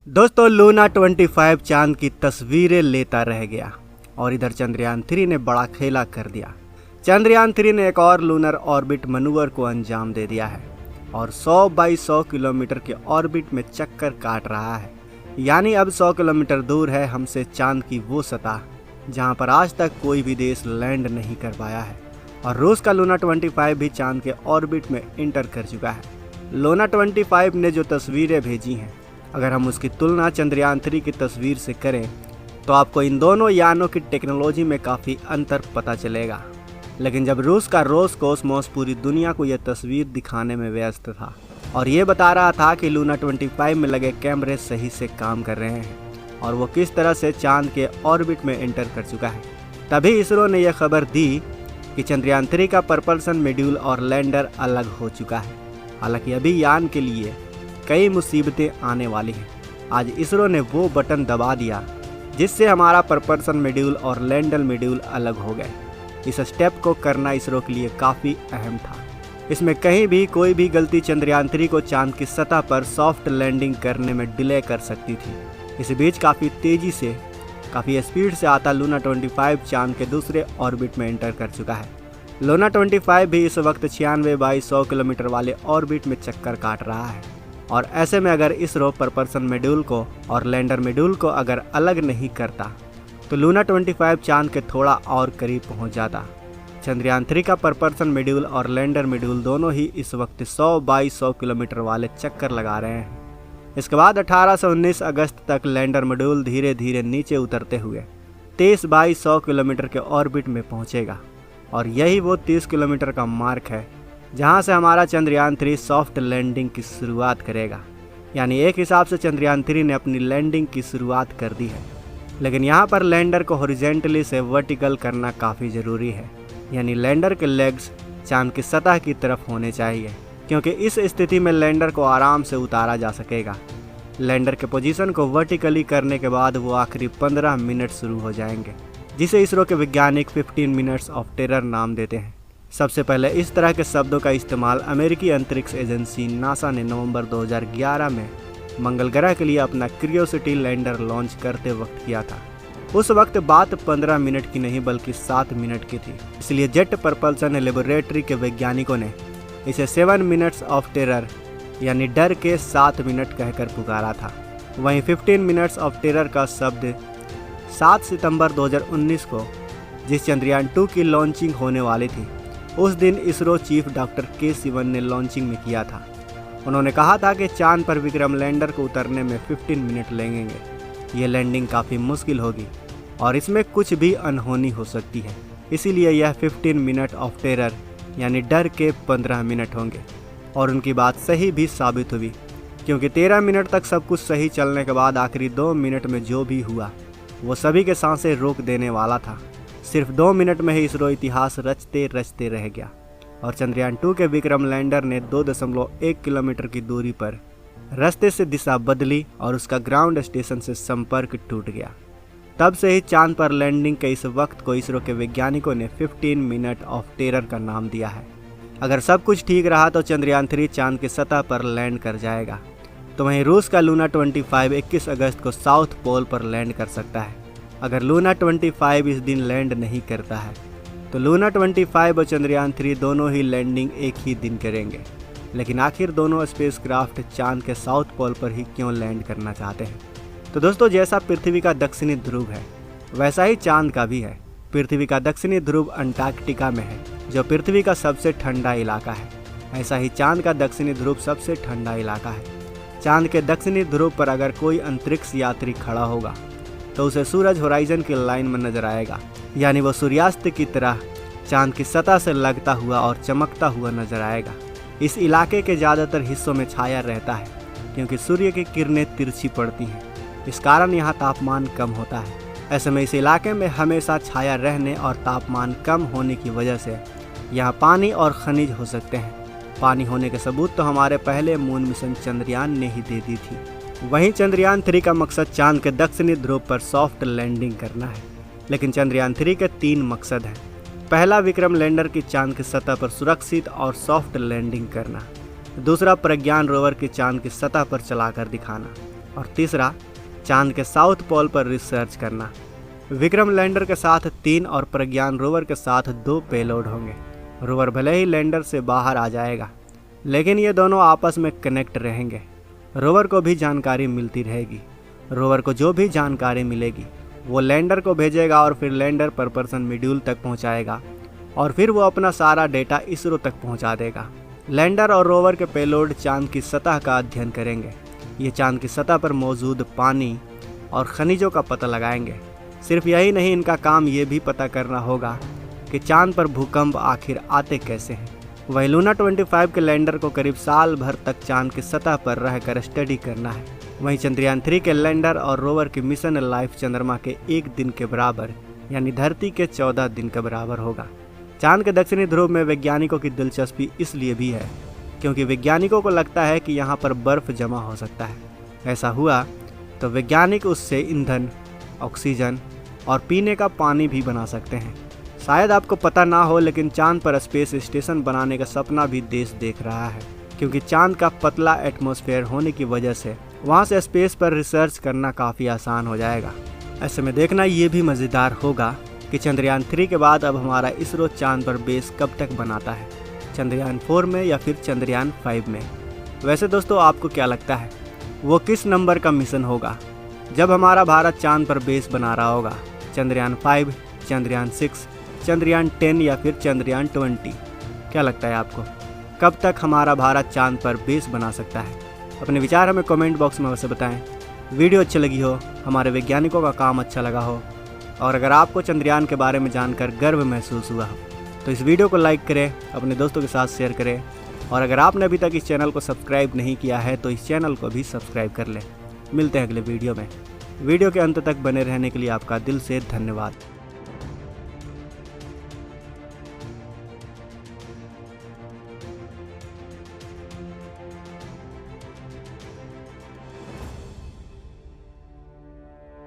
दोस्तों लूना 25 चांद की तस्वीरें लेता रह गया और इधर चंद्रयान 3 ने बड़ा खेला कर दिया। चंद्रयान 3 ने एक और लूनर ऑर्बिट मनूवर को अंजाम दे दिया है और 100 बाई 100 किलोमीटर के ऑर्बिट में चक्कर काट रहा है। यानी अब 100 किलोमीटर दूर है हमसे चांद की वो सतह जहां पर आज तक कोई भी देश लैंड नहीं कर पाया है। और रूस का लूना 25 भी चांद के ऑर्बिट में इंटर कर चुका है। लूना 25 ने जो तस्वीरें भेजी हैं, अगर हम उसकी तुलना चंद्रयान 3 की तस्वीर से करें तो आपको इन दोनों यानों की टेक्नोलॉजी में काफ़ी अंतर पता चलेगा। लेकिन जब रूस का रोसकोसमोस पूरी दुनिया को यह तस्वीर दिखाने में व्यस्त था और ये बता रहा था कि लूना 25 में लगे कैमरे सही से काम कर रहे हैं और वो किस तरह से चांद के ऑर्बिट में एंटर कर चुका है, तभी इसरो ने यह खबर दी कि चंद्रयान 3 का प्रपल्सन मॉड्यूल और लैंडर अलग हो चुका है। हालांकि अभी यान के लिए कई मुसीबतें आने वाली हैं। आज इसरो ने वो बटन दबा दिया जिससे हमारा प्रपल्सन मॉड्यूल और लैंडर मॉड्यूल अलग हो गए। इस स्टेप को करना इसरो के लिए काफ़ी अहम था। इसमें कहीं भी कोई भी गलती चंद्रयान 3 को चांद की सतह पर सॉफ्ट लैंडिंग करने में डिले कर सकती थी। इस बीच काफ़ी तेज़ी से काफ़ी स्पीड से आता लूना 25 चांद के दूसरे ऑर्बिट में एंटर कर चुका है। लूना 25 भी इस वक्त 96 बाई 100 किलोमीटर वाले ऑर्बिट में चक्कर काट रहा है और ऐसे में अगर इसरो प्रपल्सन मॉड्यूल को और लैंडर मॉड्यूल को अगर अलग नहीं करता तो लूना 25 चांद के थोड़ा और करीब पहुंच जाता। चंद्रयान 3 का प्रपल्सन मॉड्यूल और लैंडर मॉड्यूल दोनों ही इस वक्त 100 बाई 100 किलोमीटर वाले चक्कर लगा रहे हैं। इसके बाद 18 से 19 अगस्त तक लैंडर मॉड्यूल धीरे धीरे नीचे उतरते हुए 23 बाई 100 किलोमीटर के ऑर्बिट में पहुंचेगा और यही वो 30 किलोमीटर का मार्क है जहां से हमारा चंद्रयान 3 सॉफ्ट लैंडिंग की शुरुआत करेगा। यानी एक हिसाब से चंद्रयान 3 ने अपनी लैंडिंग की शुरुआत कर दी है, लेकिन यहाँ पर लैंडर को हॉरिजॉन्टली से वर्टिकल करना काफ़ी ज़रूरी है। यानी लैंडर के लेग्स चांद की सतह की तरफ होने चाहिए, क्योंकि इस स्थिति में लैंडर को आराम से उतारा जा सकेगा। लैंडर के पोजीशन को वर्टिकली करने के बाद वो आखिरी 15 मिनट शुरू हो जाएंगे, जिसे इसरो के वैज्ञानिक 15 मिनट्स ऑफ टेरर नाम देते हैं। सबसे पहले इस तरह के शब्दों का इस्तेमाल अमेरिकी अंतरिक्ष एजेंसी नासा ने नवंबर 2011 में मंगल ग्रह के लिए अपना क्यूरियोसिटी लैंडर लॉन्च करते वक्त किया था। उस वक्त बात 15 मिनट की नहीं बल्कि 7 मिनट की थी, इसलिए जेट प्रपल्सन लेबोरेटरी के वैज्ञानिकों ने इसे 7 मिनट्स ऑफ टेरर यानी डर के 7 मिनट कहकर पुकारा था। वहीं 15 मिनट्स ऑफ टेरर का शब्द 7 सितंबर 2019 को जिस चंद्रयान 2 की लॉन्चिंग होने वाली थी उस दिन इसरो चीफ डॉक्टर के सिवन ने लॉन्चिंग में किया था। उन्होंने कहा था कि चांद पर विक्रम लैंडर को उतरने में 15 मिनट लगेंगे। ये लैंडिंग काफ़ी मुश्किल होगी और इसमें कुछ भी अनहोनी हो सकती है, इसीलिए यह 15 मिनट ऑफ टेरर यानी डर के 15 मिनट होंगे। और उनकी बात सही भी साबित हुई, क्योंकि 13 मिनट तक सब कुछ सही चलने के बाद आखिरी 2 मिनट में जो भी हुआ वो सभी के सांसें रोक देने वाला था। सिर्फ 2 मिनट में ही इसरो इतिहास रचते रचते रह गया और चंद्रयान 2 के विक्रम लैंडर ने 2.1 किलोमीटर की दूरी पर रास्ते से दिशा बदली और उसका ग्राउंड स्टेशन से संपर्क टूट गया। तब से ही चांद पर लैंडिंग के इस वक्त को इसरो के वैज्ञानिकों ने 15 मिनट ऑफ टेरर का नाम दिया है। अगर सब कुछ ठीक रहा तो चंद्रयान 3 चांद की सतह पर लैंड कर जाएगा, तो वहीं रूस का लूना 25 21 अगस्त को साउथ पोल पर लैंड कर सकता है। अगर लूना 25 इस दिन लैंड नहीं करता है तो लूना 25 और चंद्रयान 3 दोनों ही लैंडिंग एक ही दिन करेंगे। लेकिन आखिर दोनों स्पेसक्राफ्ट चांद के साउथ पोल पर ही क्यों लैंड करना चाहते हैं? तो दोस्तों, जैसा पृथ्वी का दक्षिणी ध्रुव है वैसा ही चांद का भी है। पृथ्वी का दक्षिणी ध्रुव अंटार्कटिका में है, जो पृथ्वी का सबसे ठंडा इलाका है। ऐसा ही चांद का दक्षिणी ध्रुव सबसे ठंडा इलाका है। चांद के दक्षिणी ध्रुव पर अगर कोई अंतरिक्ष यात्री खड़ा होगा तो उसे सूरज होराइजन की लाइन में नजर आएगा, यानी वो सूर्यास्त की तरह चांद की सतह से लगता हुआ और चमकता हुआ नजर आएगा। इस इलाके के ज़्यादातर हिस्सों में छाया रहता है, क्योंकि सूर्य की किरणें तिरछी पड़ती हैं। इस कारण यहाँ तापमान कम होता है। ऐसे में इस इलाके में हमेशा छाया रहने और तापमान कम होने की वजह से यहाँ पानी और खनिज हो सकते हैं। पानी होने के सबूत तो हमारे पहले मून मिशन चंद्रयान ने ही दे दी थी। वहीं चंद्रयान 3 का मकसद चांद के दक्षिणी ध्रुव पर सॉफ्ट लैंडिंग करना है। लेकिन चंद्रयान 3 के 3 मकसद हैं। पहला, विक्रम लैंडर की चांद की सतह पर सुरक्षित और सॉफ्ट लैंडिंग करना। दूसरा, प्रज्ञान रोवर की चांद की सतह पर चलाकर दिखाना। और तीसरा, चांद के साउथ पोल पर रिसर्च करना। विक्रम लैंडर के साथ 3 और प्रज्ञान रोवर के साथ 2 पेलोड होंगे। रोवर भले ही लैंडर से बाहर आ जाएगा, लेकिन ये दोनों आपस में कनेक्ट रहेंगे। रोवर को भी जानकारी मिलती रहेगी। रोवर को जो भी जानकारी मिलेगी वो लैंडर को भेजेगा और फिर लैंडर प्रपल्शन मॉड्यूल तक पहुंचाएगा और फिर वो अपना सारा डेटा इसरो तक पहुंचा देगा। लैंडर और रोवर के पेलोड चांद की सतह का अध्ययन करेंगे। ये चांद की सतह पर मौजूद पानी और खनिजों का पता लगाएंगे। सिर्फ यही नहीं, इनका काम ये भी पता करना होगा कि चांद पर भूकंप आखिर आते कैसे हैं। वही लूना 25 के लैंडर को करीब साल भर तक चांद की सतह पर रहकर स्टडी करना है। वहीं चंद्रयान 3 के लैंडर और रोवर की मिशन लाइफ चंद्रमा के 1 दिन के बराबर यानी धरती के 14 दिन के बराबर होगा। चांद के दक्षिणी ध्रुव में वैज्ञानिकों की दिलचस्पी इसलिए भी है क्योंकि वैज्ञानिकों को लगता है कि यहाँ पर बर्फ जमा हो सकता है। ऐसा हुआ तो वैज्ञानिक उससे ईंधन, ऑक्सीजन और पीने का पानी भी बना सकते हैं। शायद आपको पता ना हो, लेकिन चांद पर स्पेस स्टेशन बनाने का सपना भी देश देख रहा है, क्योंकि चांद का पतला एटमॉस्फेयर होने की वजह से वहाँ से स्पेस पर रिसर्च करना काफ़ी आसान हो जाएगा। ऐसे में देखना ये भी मज़ेदार होगा कि चंद्रयान 3 के बाद अब हमारा इसरो चांद पर बेस कब तक बनाता है, चंद्रयान 4 में या फिर चंद्रयान 5 में। वैसे दोस्तों, आपको क्या लगता है वो किस नंबर का मिशन होगा जब हमारा भारत चांद पर बेस बना रहा होगा? चंद्रयान 5, चंद्रयान 6, चंद्रयान 10 या फिर चंद्रयान 20? क्या लगता है आपको कब तक हमारा भारत चांद पर बेस बना सकता है? अपने विचार हमें कमेंट बॉक्स में अवश्य बताएं। वीडियो अच्छी लगी हो, हमारे वैज्ञानिकों का काम अच्छा लगा हो और अगर आपको चंद्रयान के बारे में जानकर गर्व महसूस हुआ हो तो इस वीडियो को लाइक करें, अपने दोस्तों के साथ शेयर करें और अगर आपने अभी तक इस चैनल को सब्सक्राइब नहीं किया है तो इस चैनल को भी सब्सक्राइब कर लें। मिलते हैं अगले वीडियो में। वीडियो के अंत तक बने रहने के लिए आपका दिल से धन्यवाद।